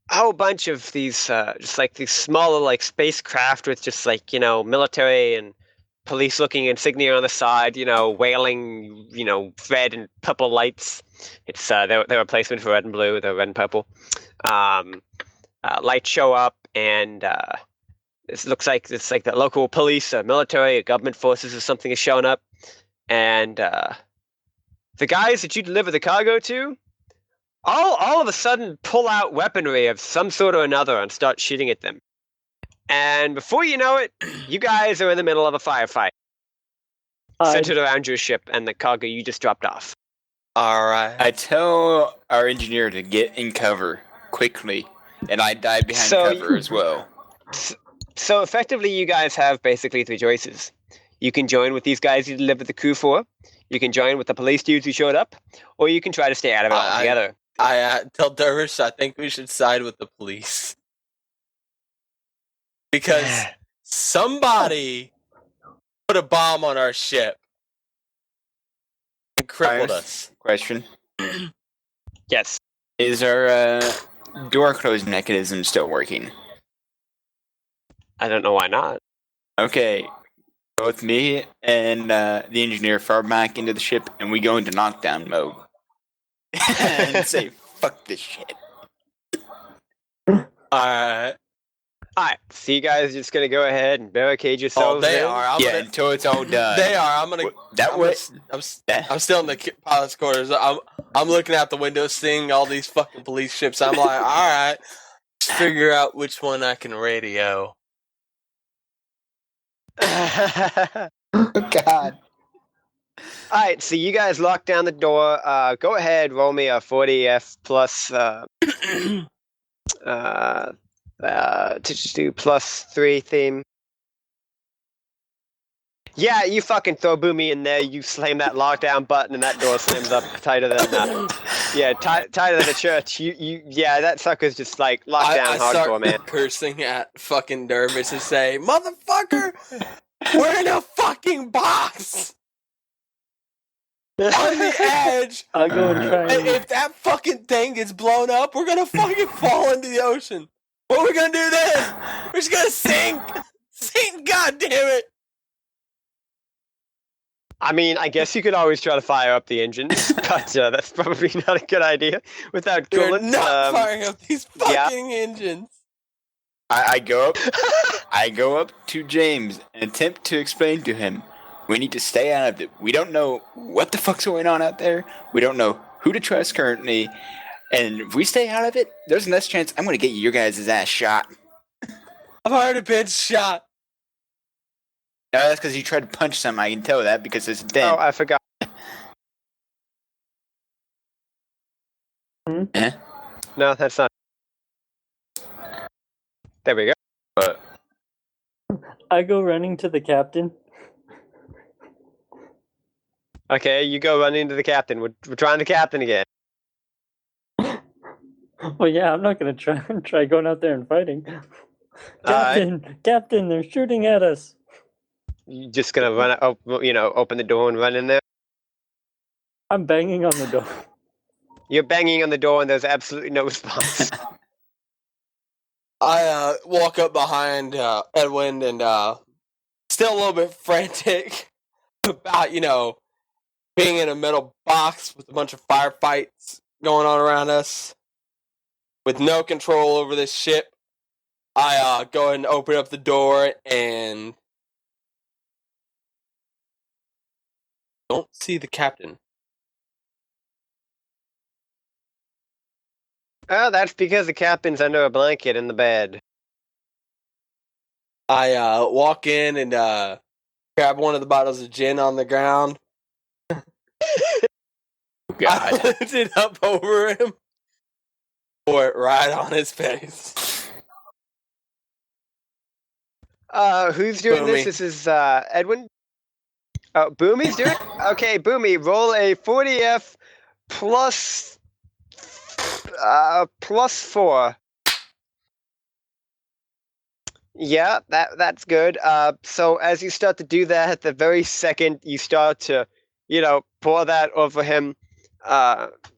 whole bunch of these, just like these smaller, like spacecraft with just like, military and police-looking insignia on the side, wailing, red and purple lights. It's their replacement for red and blue, the red and purple. Lights show up, and this looks like it's like the local police, military, government forces or something is showing up, and the guys that you deliver the cargo to, all of a sudden pull out weaponry of some sort or another and start shooting at them. And before you know it, you guys are in the middle of a firefight centered around your ship and the cargo you just dropped off. All right. I tell our engineer to get in cover quickly, and I dive behind cover as well. So effectively, you guys have basically three choices. You can join with these guys you delivered the coup for. You can join with the police dudes who showed up, or you can try to stay out of it altogether. I tell Dervish I think we should side with the police. Because somebody put a bomb on our ship and crippled us. Question. Yes. Is our door closing mechanism still working? I don't know why not. Okay. Both me and the engineer far back into the ship, and we go into knockdown mode. And say, fuck this shit. Alright. Alright, so you guys are just gonna go ahead and barricade yourselves they in? are. Until it's all done. They are. I'm still in the pilot's quarters. I'm looking out the window, seeing all these fucking police ships. I'm like, all right, let's figure out which one I can radio. Oh, God. Alright, so you guys lock down the door. Go ahead, roll me a 40F plus to just do +3 theme. Yeah, you fucking throw Boomy in there, you slam that lockdown button, and that door slams up tighter than tighter than a church. Yeah, that sucker's just like locked down hardcore, start man. Cursing at fucking Dervish and say, "Motherfucker, we're in a fucking box on the edge. I'll go and try and... If that fucking thing gets blown up, we're gonna fucking fall into the ocean. What are we gonna do then? We're just gonna sink. Sink, goddammit. I mean, I guess you could always try to fire up the engines, but that's probably not a good idea without We're coolant. not firing up these fucking engines. I go up to James and attempt to explain to him, we need to stay out of it. We don't know what the fuck's going on out there. We don't know who to trust currently. And if we stay out of it, there's a less chance I'm going to get your guys' ass shot. I've already been shot. No, that's because you tried to punch something. I can tell that because it's dead. Oh, I forgot. Eh? No, that's not. There we go. I go running to the captain. Okay, you go run into the captain. We're trying the captain again. Well, yeah, I'm not gonna try going out there and fighting. Captain, they're shooting at us. You just gonna run, open the door and run in there? I'm banging on the door. You're banging on the door and there's absolutely no response. I walk up behind Edwin and still a little bit frantic about, being in a metal box with a bunch of firefights going on around us with no control over this ship. I go ahead and open up the door and don't see the captain. Oh, that's because the captain's under a blanket in the bed. I walk in and grab one of the bottles of gin on the ground. God. I lift it up over him. Pour it right on his face. Who's doing Boomy. this? This is Edwin. Oh, Boomy's doing it? Okay, Boomy, roll a 40F plus 4. Yeah, that's good. So as you start to do that, the very second you start to, pour that over him,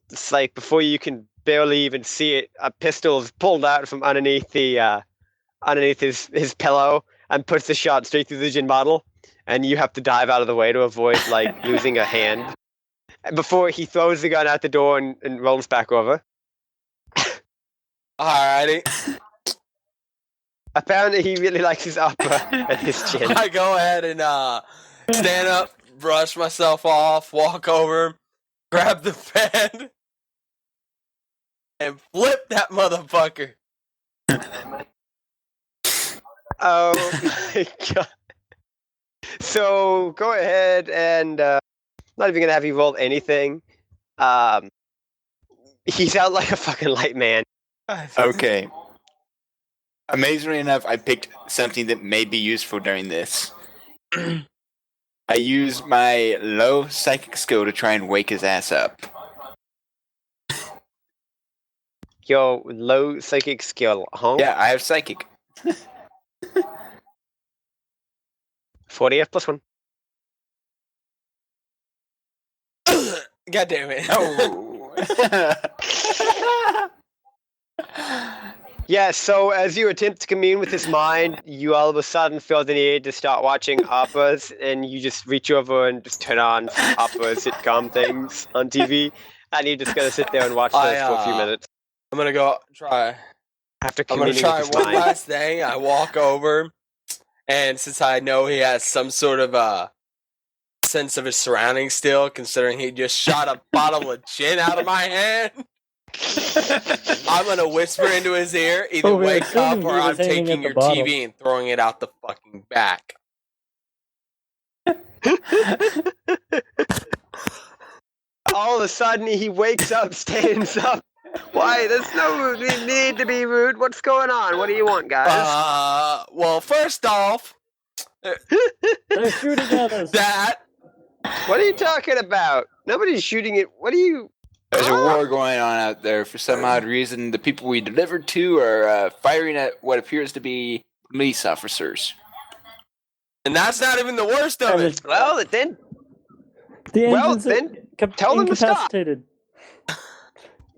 it's like before you can barely even see it, a pistol is pulled out from underneath his pillow and puts the shot straight through the gin bottle, and you have to dive out of the way to avoid losing a hand before he throws the gun out the door and rolls back over. Alrighty. Apparently he really likes his opera and his chin. I go ahead and stand up, brush myself off, walk over, grab the pen, and flip that motherfucker. Oh my god. So go ahead and not even gonna have you roll anything. He's out like a fucking light man. Okay. Amazingly enough, I picked something that may be useful during this. I use my low psychic skill to try and wake his ass up. Your low psychic skill, huh? Yeah, I have psychic. 40F plus 1. God damn it. Oh. Yeah, so as you attempt to commune with his mind, you all of a sudden feel the need to start watching operas, and you just reach over and just turn on some opera sitcom things on TV, and you're just gonna sit there and watch those for a few minutes. I'm gonna go try. After I'm gonna communing try with his one mind. last thing. I walk over, and since I know he has some sort of sense of his surroundings still, considering he just shot a bottle of gin out of my hand, I'm gonna whisper into his ear, either Oh, we're wake up assuming or he I'm was aiming taking at your the bottle. TV and throwing it out the fucking back. All of a sudden, he wakes up, stands up. Why? There's no need to be rude. What's going on? What do you want, guys? Well, first off, They're shooting at us. that What are you talking about? Nobody's shooting it. What are you... There's a war going on out there. For some odd reason, the people we delivered to are firing at what appears to be police officers. and that's not even the worst of And it. Well, then... The Well, engines then, are tell them to stop. incapacitated.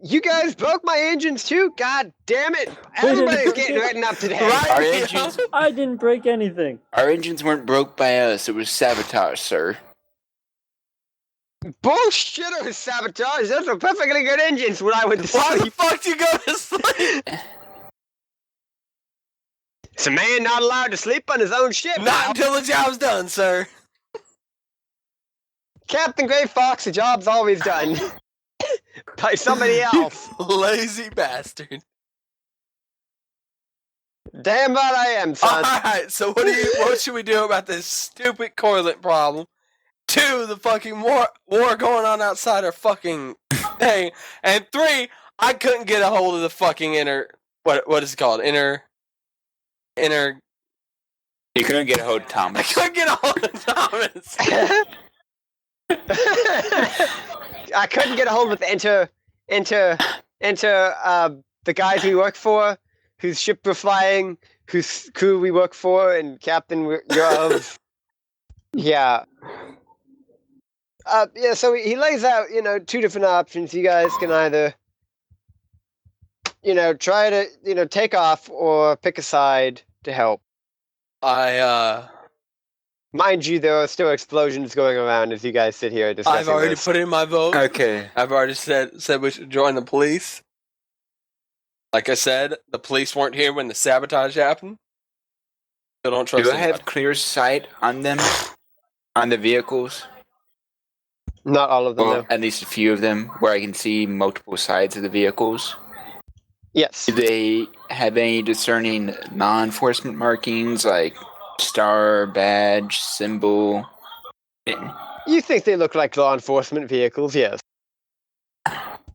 You guys broke my engines too? God damn it! Everybody's getting written up today. Right? Our you engines- know? I didn't break anything. Our engines weren't broke by us. It was sabotage, sir. Bullshit or sabotage. Those are perfectly good engines when I went to Why the sleep. fuck do you go to sleep? Is a man not allowed to sleep on his own ship? Not now? until the job's done, sir. Captain Gray Fox, the job's always done. By somebody else. Lazy bastard. Damn right I am, son. Alright, so what should we do about this stupid coilet problem? 2, the fucking war going on outside our fucking thing. And 3, I couldn't get a hold of the fucking what is it called? Inner You couldn't get a hold of I Thomas. couldn't get a hold of Thomas. I couldn't get a hold of the guys we work for, whose ship we're flying, whose crew we work for, and captain you're of. Yeah. Yeah, so he lays out, 2 different options. You guys can either, try to, take off or pick a side to help. Mind you, there are still explosions going around as you guys sit here discussing I've already this. put in my vote. Okay. I've already said we should join the police. Like I said, the police weren't here when the sabotage happened. So don't trust Do I have anybody. clear sight on them? On the vehicles? Not all of them, Or no. at least a few of them, where I can see multiple sides of the vehicles? Yes. Do they have any discerning law enforcement markings, like star, badge, symbol? You think they look like law enforcement vehicles, yes.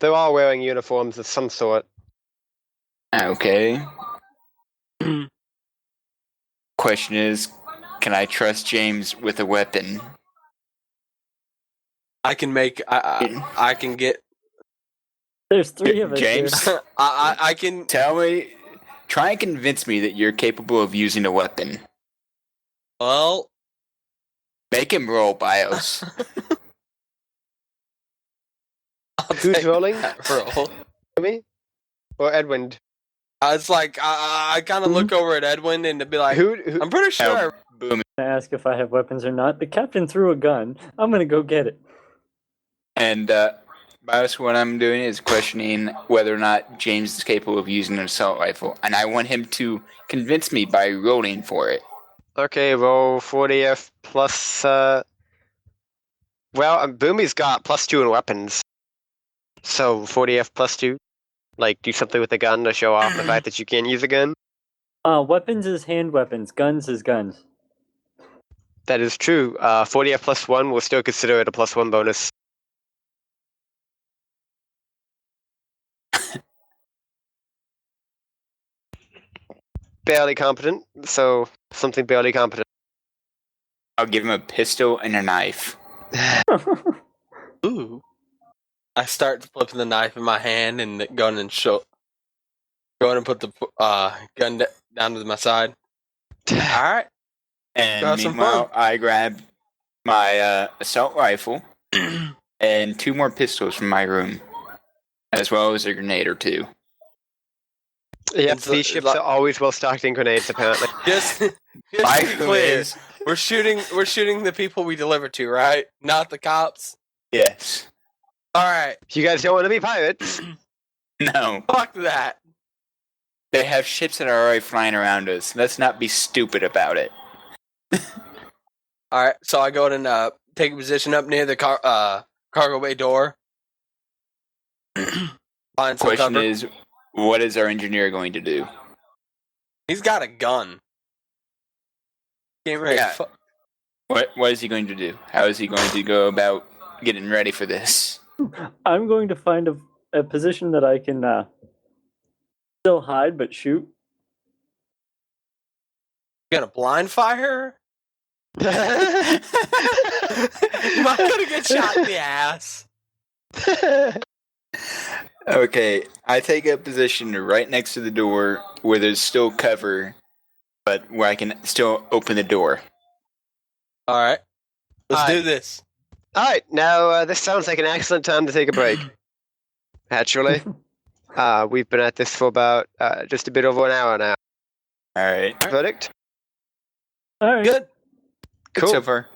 They're all wearing uniforms of some sort. Okay. Question is, can I trust James with a weapon? I can make. I can get. There's 3 of us James? here. I can. Tell me, try and convince me that you're capable of using a weapon. Well, Make him roll BIOS. I'll Who's take rolling? that roll. Me? Or Edwin? It's like I kind of look over at Edwin and to be like, Who I'm pretty sure. Boom. I ask if I have weapons or not. The captain threw a gun. I'm gonna go get it. And BIOS, what I'm doing is questioning whether or not James is capable of using an assault rifle. And I want him to convince me by rolling for it. Okay, roll 40F plus, Well, Boomy's got +2 in weapons. So, 40F +2. Like, do something with a gun to show off the fact that you can use a gun. Weapons is hand weapons. Guns is guns. That is true. 40F +1 will still consider it a +1 bonus. barely competent, so something barely competent. I'll give him a pistol and a knife. Ooh. I start flipping the knife in my hand and going and put the gun down to my side. All right. And Have some meanwhile, fun. I grab my assault rifle and 2 more pistols from my room, as well as a grenade or 2. Yep, It's these ships like- are always well stocked in grenades, apparently. Just to My be clue clear, is we're shooting the people we deliver to, right? Not the cops. yes. All right. You guys don't want to be pirates? No. Fuck that. They have ships that are already flying around us. Let's not be stupid about it. All right. So I go and take a position up near the cargo bay door. Find some Question cover. is, what is our engineer going to do? He's got a gun. Can't ready. Yeah. What is he going to do? How is he going to go about getting ready for this? I'm going to find a position that I can still hide but shoot. Gonna blind fire? Am I gonna get shot in the ass? Okay, I take a position right next to the door where there's still cover, but where I can still open the door. All right. Let's All right. do this. All right, now this sounds like an excellent time to take a break. Naturally, we've been at this for about just a bit over an hour now. All right. Verdict? All right. Good. Cool. So far.